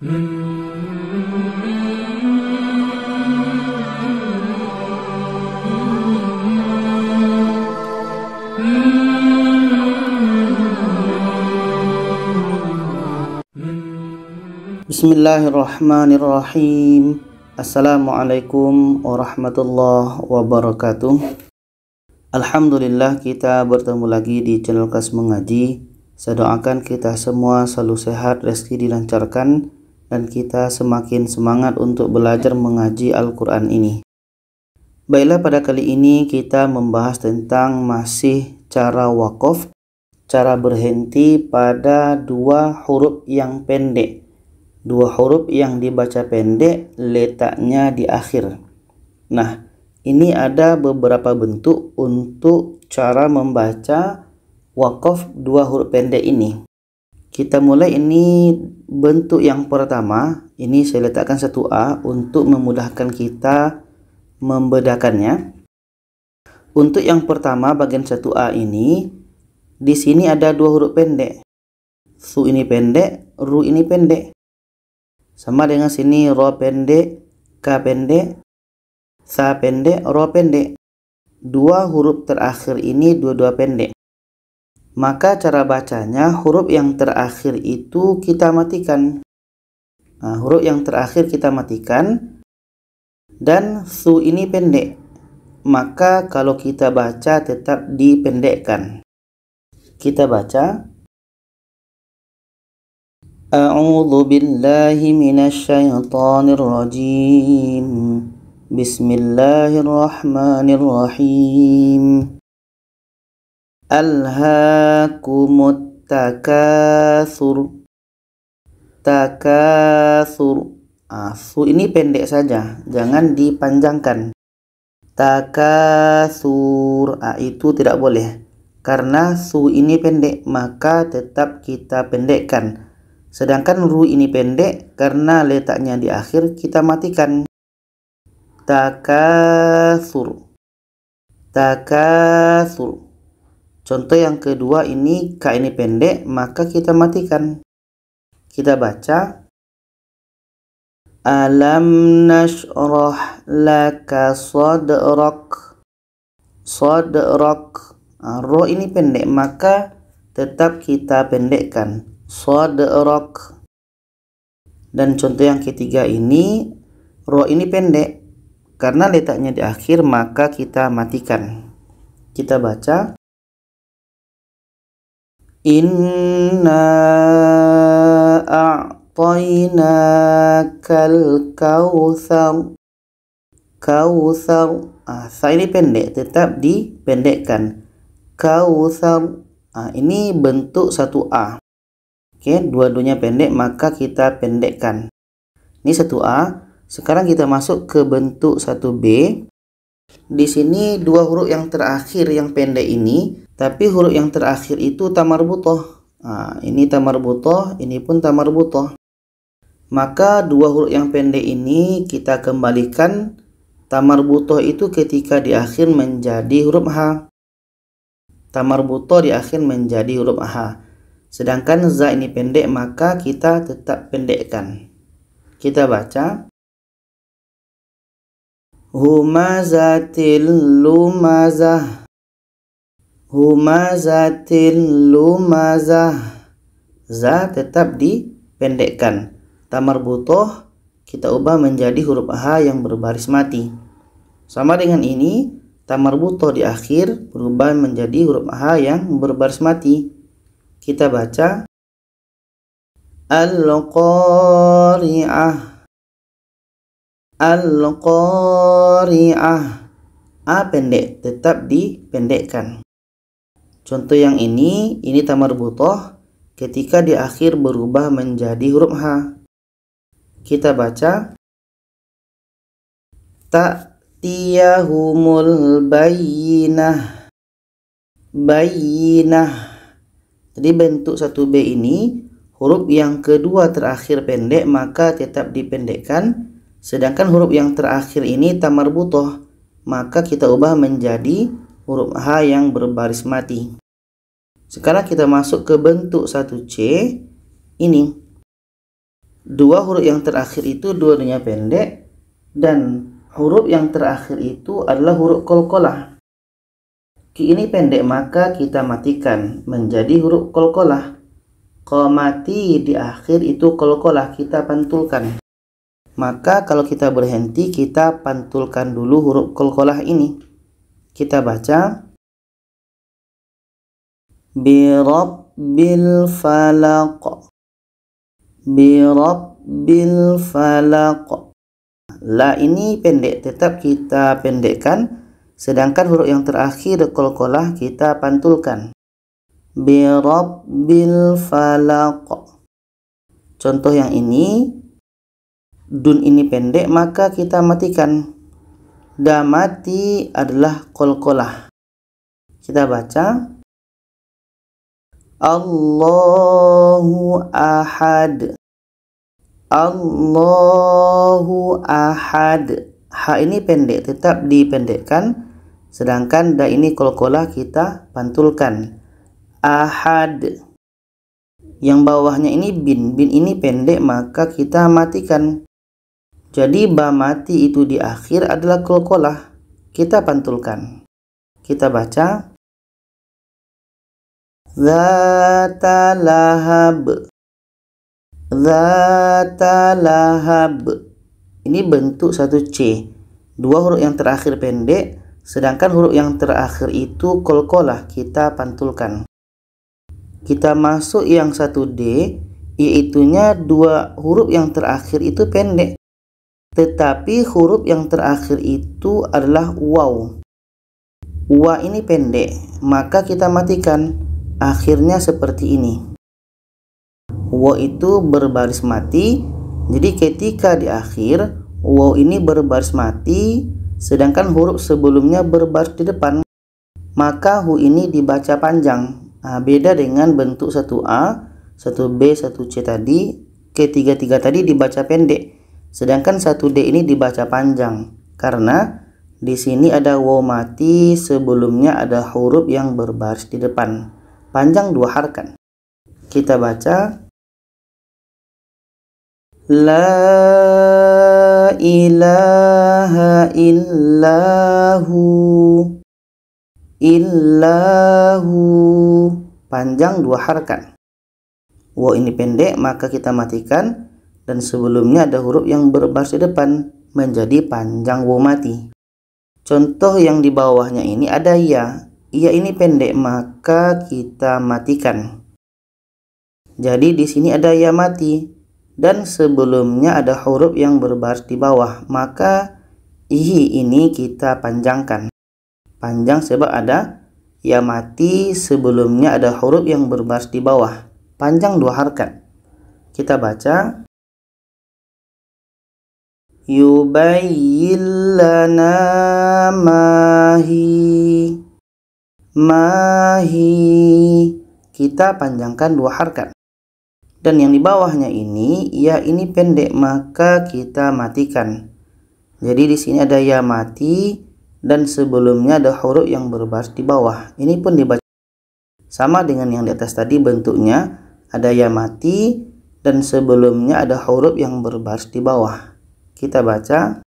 Bismillahirrahmanirrahim. Assalamualaikum warahmatullahi wabarakatuh. Alhamdulillah, kita bertemu lagi di channel Kas Mengaji. Saya doakan kita semua selalu sehat, rezeki dilancarkan, dan kita semakin semangat untuk belajar mengaji Al-Quran ini. Baiklah, pada kali ini kita membahas tentang masih cara wakaf, cara berhenti pada dua huruf yang pendek. Dua huruf yang dibaca pendek, letaknya di akhir. Nah, ini ada beberapa bentuk untuk cara membaca wakaf dua huruf pendek ini. Kita mulai, ini bentuk yang pertama. Ini saya letakkan 1A untuk memudahkan kita membedakannya. Untuk yang pertama, bagian 1A ini, di sini ada dua huruf pendek. Su ini pendek, ru ini pendek. Sama dengan sini, ro pendek, ka pendek, sa pendek, ro pendek. Dua huruf terakhir ini dua-dua pendek. Maka cara bacanya, huruf yang terakhir itu kita matikan. Nah, huruf yang terakhir kita matikan. Dan su ini pendek. Maka kalau kita baca tetap dipendekkan. Kita baca. A'udzu billahi minasyaitonir rajim. Bismillahirrahmanirrahim. Alhaakumut takatsur. Takatsur. Su ini pendek saja, jangan dipanjangkan. Takatsur. Itu tidak boleh. Karena su ini pendek, maka tetap kita pendekkan. Sedangkan ru ini pendek, karena letaknya di akhir, kita matikan. Takatsur. Takatsur. Contoh yang kedua ini, ka ini pendek, maka kita matikan. Kita baca. Alam nashrah laka sadrak. Sadrak. Ro ini pendek, maka tetap kita pendekkan. Sadrak. Dan contoh yang ketiga ini, ro ini pendek, karena letaknya di akhir, maka kita matikan. Kita baca. Inna a'tainakal kautsar. Kautsar. Sa ini pendek, tetap dipendekkan. Kautsar. Ini bentuk 1A. Oke, dua-duanya pendek, maka kita pendekkan. Ini 1A. Sekarang kita masuk ke bentuk 1B. Di sini dua huruf yang terakhir yang pendek ini, tapi huruf yang terakhir itu tamarbutoh. Ini tamarbutoh, ini pun tamarbutoh. Maka dua huruf yang pendek ini kita kembalikan. Tamarbutoh itu ketika di akhir menjadi huruf H. Tamarbutoh di akhir menjadi huruf H. Sedangkan za ini pendek, maka kita tetap pendekkan. Kita baca. Humazatil lumazah. Humazatil lumazah. Za tetap dipendekkan. Tamarbutoh kita ubah menjadi huruf H yang berbaris mati. Sama dengan ini, tamarbutoh di akhir berubah menjadi huruf H yang berbaris mati. Kita baca. Al-Qari'ah. Al-Qari'ah. Pendek, tetap dipendekkan. Contoh yang ini tamarbutoh ketika di akhir berubah menjadi huruf H. Kita baca. Ta'tiyahumul bayyinah. Bayyinah. Jadi bentuk 1B ini, huruf yang kedua terakhir pendek, maka tetap dipendekkan. Sedangkan huruf yang terakhir ini tamarbutoh, maka kita ubah menjadi huruf H yang berbaris mati. Sekarang kita masuk ke bentuk 1C. Ini Dua huruf yang terakhir itu dua-duanya pendek, dan huruf yang terakhir itu adalah huruf qalqalah. Ki ini pendek, maka kita matikan menjadi huruf qalqalah. Qa mati di akhir itu qalqalah, kita pantulkan. Maka kalau kita berhenti, kita pantulkan dulu huruf qalqalah ini. Kita baca bi rabbil falaq, bi rabbil falaq. La ini pendek, tetap kita pendekkan, sedangkan huruf yang terakhir qalqalah kita pantulkan. Bi rabbil falaq. Contoh yang ini, dun ini pendek, maka kita matikan. Da mati adalah qalqalah. Kita baca Allahu ahad, Allahu ahad. Ha ini pendek, tetap dipendekkan, sedangkan da ini qalqalah kita pantulkan. Ahad. Yang bawahnya ini bin, bin ini pendek, maka kita matikan. Jadi ba mati itu di akhir adalah qalqalah, kita pantulkan. Kita baca Zata lahab, Zata lahab. Ini bentuk satu C. Dua huruf yang terakhir pendek, sedangkan huruf yang terakhir itu qalqalah, kita pantulkan. Kita masuk yang satu D, yaitunya dua huruf yang terakhir itu pendek, tetapi huruf yang terakhir itu adalah waw. Wa ini pendek, maka kita matikan. Akhirnya seperti ini. Waw itu berbaris mati, jadi ketika di akhir waw ini berbaris mati, sedangkan huruf sebelumnya berbaris di depan, maka hu ini dibaca panjang. Nah, beda dengan bentuk 1A, 1B, 1C tadi, ketiga-tiga tadi dibaca pendek, sedangkan 1D ini dibaca panjang, karena di sini ada waw mati, sebelumnya ada huruf yang berbaris di depan, panjang 2 harakat. Kita baca La ilaha illahu, illahu, panjang 2 harakat. Waw ini pendek, maka kita matikan, dan sebelumnya ada huruf yang berbaris di depan, menjadi panjang waw mati. Contoh yang di bawahnya ini ada ya. Ya ini pendek, maka kita matikan. Jadi di sini ada ya mati, dan sebelumnya ada huruf yang berbaris di bawah, maka ihi ini kita panjangkan. Panjang sebab ada ya mati, sebelumnya ada huruf yang berbaris di bawah, panjang 2 harakat. Kita baca yubayyin lana mahi, mahi, kita panjangkan 2 harakat. Dan yang di bawahnya ini ya ini pendek, maka kita matikan. Jadi di sini ada ya mati, dan sebelumnya ada huruf yang berbaris di bawah. Ini pun dibaca sama dengan yang di atas tadi, bentuknya ada ya mati, dan sebelumnya ada huruf yang berbaris di bawah. Kita baca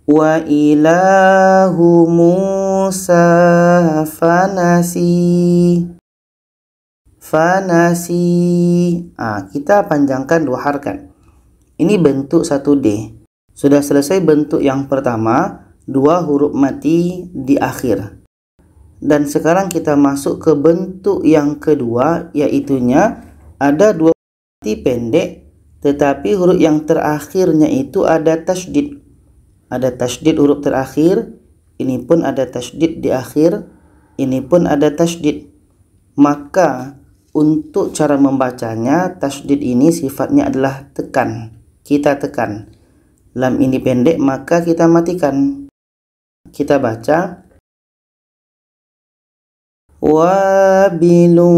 wa ilahu Musa fanasi, fanasi. Kita panjangkan 2 harakat. Ini bentuk 1D. Sudah selesai bentuk yang pertama, 2 huruf mati di akhir. Dan sekarang kita masuk ke bentuk yang kedua, yaitunya ada 2 mati pendek, tetapi huruf yang terakhirnya itu ada tasydid. Ada tasydid huruf terakhir, ini pun ada tasydid di akhir, ini pun ada tasydid. Maka untuk cara membacanya, tasydid ini sifatnya adalah tekan. Kita tekan. Lam ini pendek, maka kita matikan. Kita baca wabilu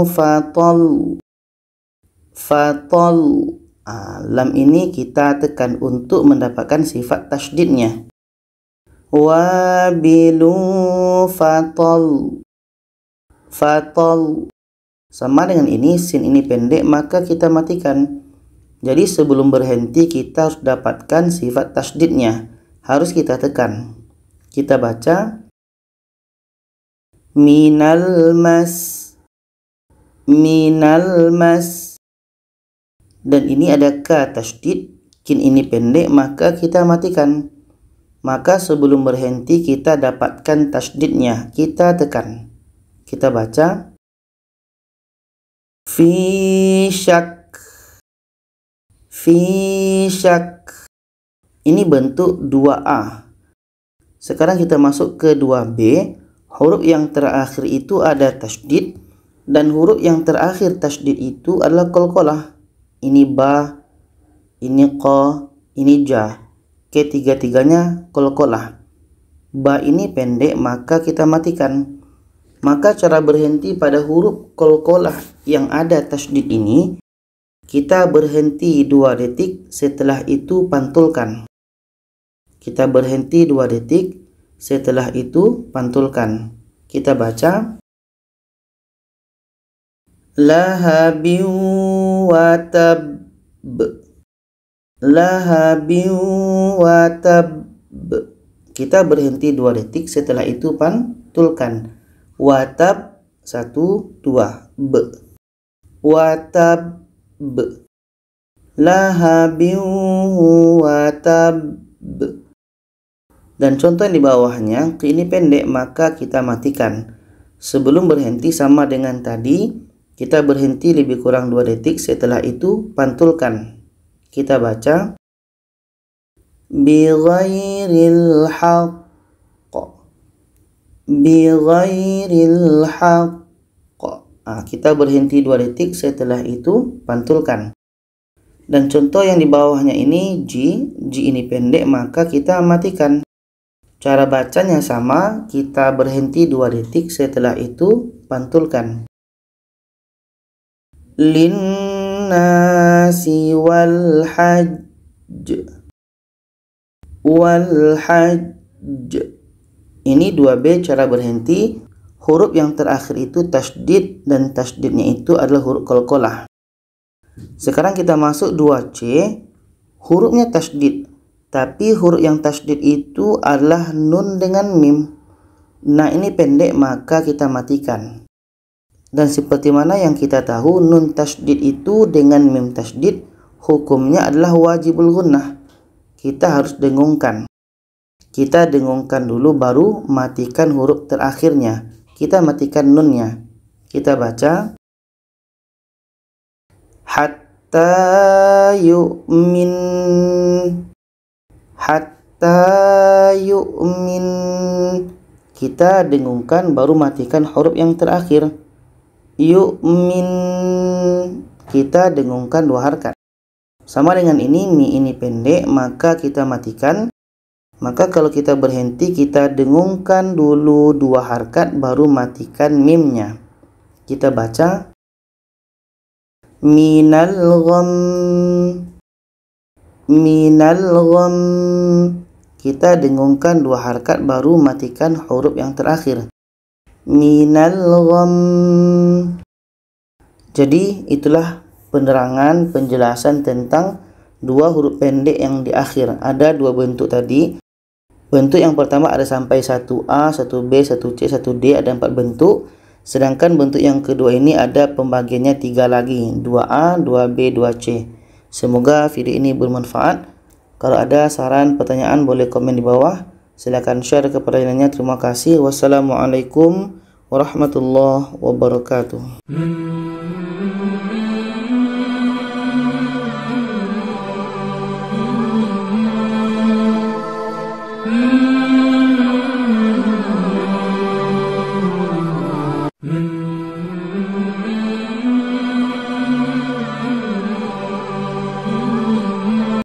fatal, fatal. Lam ini kita tekan untuk mendapatkan sifat tasydidnya. Wabilu fatal, fatal. Sama dengan ini, sin ini pendek, maka kita matikan. Jadi sebelum berhenti kita harus dapatkan sifat tasdidnya. Harus kita tekan. Kita baca minal mas. Minal mas. Dan ini ada ka tasdid. Kin ini pendek, maka kita matikan. Maka sebelum berhenti kita dapatkan tasdidnya. Kita tekan. Kita baca fi syak. Fi syak. Ini bentuk 2A. Sekarang kita masuk ke 2B. Huruf yang terakhir itu ada tasdid, dan huruf yang terakhir tasdid itu adalah qalqalah. Ini ba, ini qa, ini ja. Ketiga-tiganya qalqalah. Ba ini pendek, maka kita matikan. Maka cara berhenti pada huruf qalqalah yang ada tasdid ini, kita berhenti 2 detik, setelah itu pantulkan. Kita berhenti 2 detik, setelah itu pantulkan. Kita baca lahabin watab. Lahabin watab. Kita berhenti 2 detik, setelah itu pantulkan. Watab 1, 2 b. Watab b. Lahabin watab b. Dan contoh yang di bawahnya, ini pendek, maka kita matikan. Sebelum berhenti sama dengan tadi, kita berhenti lebih kurang 2 detik, setelah itu pantulkan. Kita baca bi ghairil haqq. Bi ghairil haqq. Kita berhenti 2 detik, setelah itu pantulkan. Dan contoh yang di bawahnya ini ji ini pendek, maka kita matikan. Cara bacanya sama, kita berhenti 2 detik, setelah itu pantulkan. Linnasi wal hajj. Wal hajj. Ini 2B cara berhenti. Huruf yang terakhir itu tasdid, dan tasdidnya itu adalah huruf qalqalah. Sekarang kita masuk 2C. Hurufnya tasdid, tapi huruf yang tasdid itu adalah nun dengan mim. Nah, ini pendek, maka kita matikan. Dan seperti mana yang kita tahu, nun tasdid itu dengan mim tasdid hukumnya adalah wajibul gunnah. Kita harus dengungkan. Kita dengungkan dulu, baru matikan huruf terakhirnya. Kita matikan nunnya. Kita baca hatta yu'min. Hatta yu'min. Kita dengungkan, baru matikan huruf yang terakhir. Yu'min. Kita dengungkan 2 harakat. Sama dengan ini, mi ini pendek, maka kita matikan. Maka kalau kita berhenti, kita dengungkan dulu 2 harakat, baru matikan mimnya. Kita baca minal gham. Minal gham. Kita dengungkan 2 harakat, baru matikan huruf yang terakhir. Minal gham. Jadi itulah penerangan, penjelasan tentang 2 huruf pendek yang di akhir. Ada 2 bentuk tadi. Bentuk yang pertama ada sampai 1A, 1B, 1C, 1D, ada 4 bentuk. Sedangkan bentuk yang kedua ini ada pembagiannya 3 lagi, 2A, 2B, 2C. Semoga video ini bermanfaat. Kalau ada saran, pertanyaan, boleh komen di bawah. Silakan share kepada lainnya. Terima kasih. Wassalamualaikum warahmatullahi wabarakatuh.